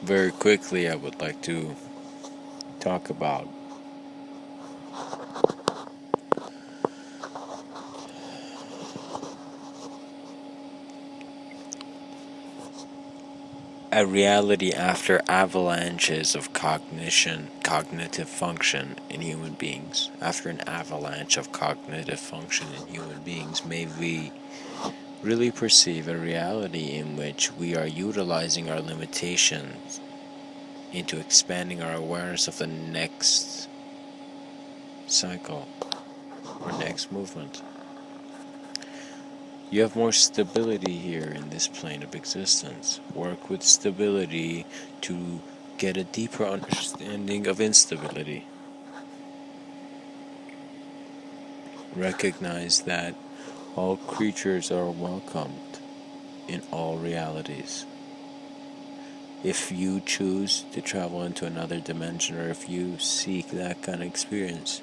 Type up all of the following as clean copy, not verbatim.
Very quickly, I would like to talk about a reality after avalanches of cognitive function in human beings. After an avalanche of cognitive function in human beings, may we really perceive a reality in which we are utilizing our limitations into expanding our awareness of the next cycle or next movement. You have more stability here in this plane of existence. Work with stability to get a deeper understanding of instability. Recognize that all creatures are welcomed in all realities. If you choose to travel into another dimension, or if you seek that kind of experience,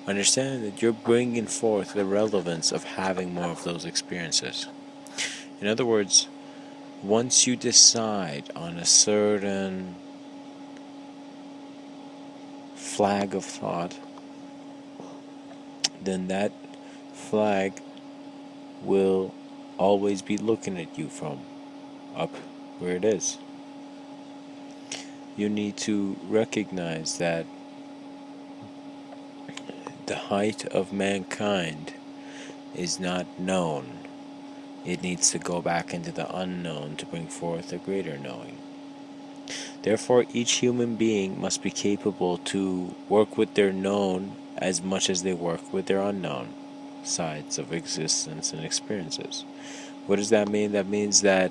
understand that you're bringing forth the relevance of having more of those experiences. In other words, once you decide on a certain flag of thought, then that flag will always be looking at you from up where it is. You need to recognize that the height of mankind is not known. It needs to go back into the unknown to bring forth a greater knowing. Therefore, each human being must be capable to work with their known as much as they work with their unknown sides of existence and experiences. What does that mean? That means that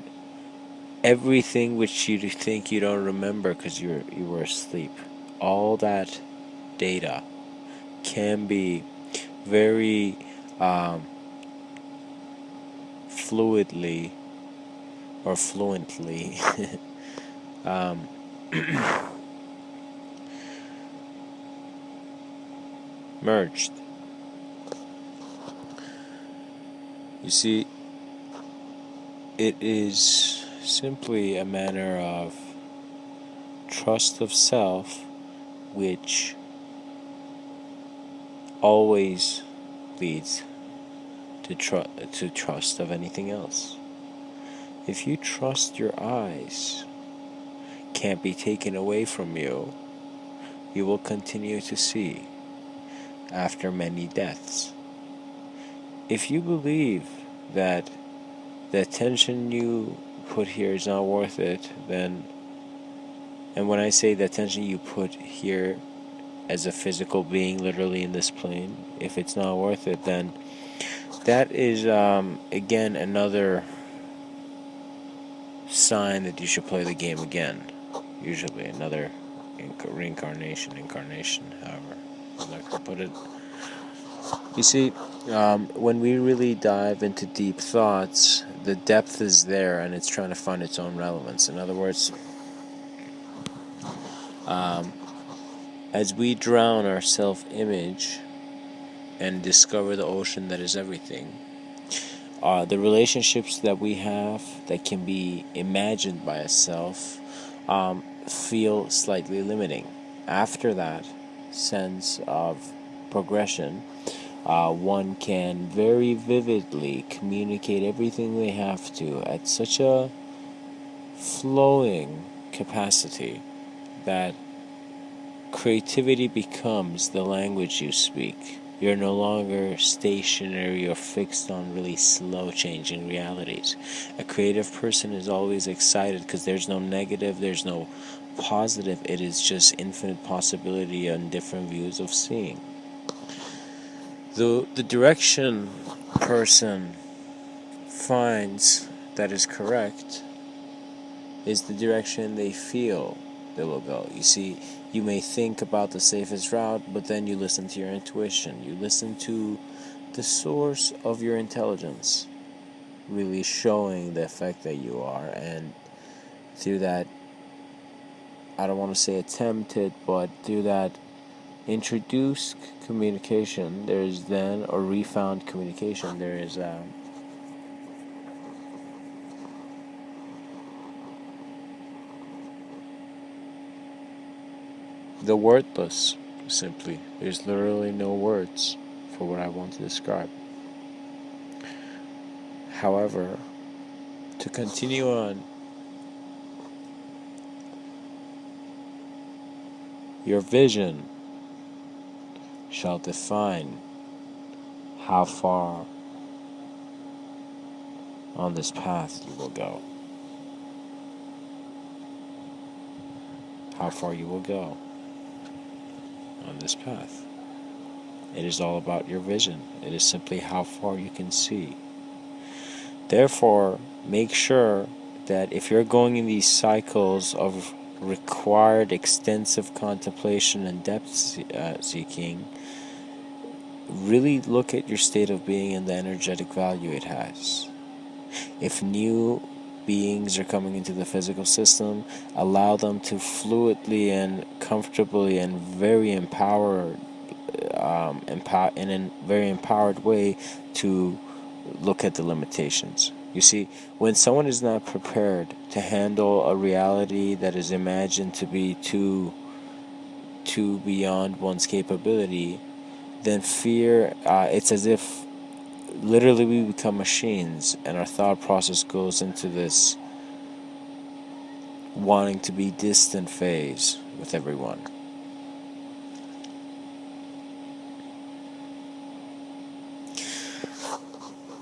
everything which you think you don't remember because you were asleep, all that data can be very fluently merged. You see, it is simply a manner of trust of self, which always leads to trust of anything else. If you trust your eyes can't be taken away from you, you will continue to see after many deaths. If you believe that the attention you put here is not worth it, then, and when I say the attention you put here as a physical being, literally in this plane, if it's not worth it, then that is again another sign that you should play the game again. Usually another incarnation, however I'd like to put it. You see, when we really dive into deep thoughts, the depth is there and it's trying to find its own relevance. In other words, as we drown our self-image and discover the ocean that is everything, the relationships that we have that can be imagined by a self feel slightly limiting. After that sense of progression, one can very vividly communicate everything they have to at such a flowing capacity that creativity becomes the language you speak. You're no longer stationary or fixed on really slow changing realities. A creative person is always excited because there's no negative, there's no positive. It is just infinite possibility and different views of seeing. The direction person finds that is correct is the direction they feel they will go. You see, you may think about the safest route, but then you listen to your intuition. You listen to the source of your intelligence really showing the effect that you are, and through that, I don't want to say attempted, but through that introduced communication, there is then, or refound communication, there is the wordless, simply. There's literally no words for what I want to describe. However, to continue on, your vision shall define how far on this path you will go. How far you will go on this path. It is all about your vision. It is simply how far you can see. Therefore, make sure that if you're going in these cycles of required extensive contemplation and depth seeking, really look at your state of being and the energetic value it has. If new beings are coming into the physical system, allow them to fluidly and comfortably and very empowered, in a very empowered way to look at the limitations. You see, when someone is not prepared to handle a reality that is imagined to be too beyond one's capability, then fear, it's as if literally we become machines and our thought process goes into this wanting to be distant phase with everyone.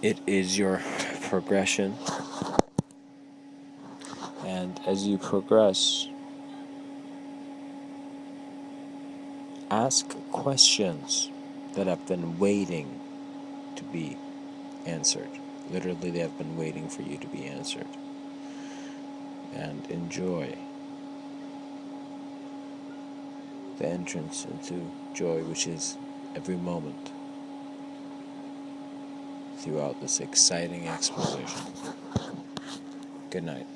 It is your progression, and as you progress, ask questions that have been waiting to be answered. Literally, they have been waiting for you to be answered. And enjoy the entrance into joy, which is every moment throughout this exciting exposition. Good night.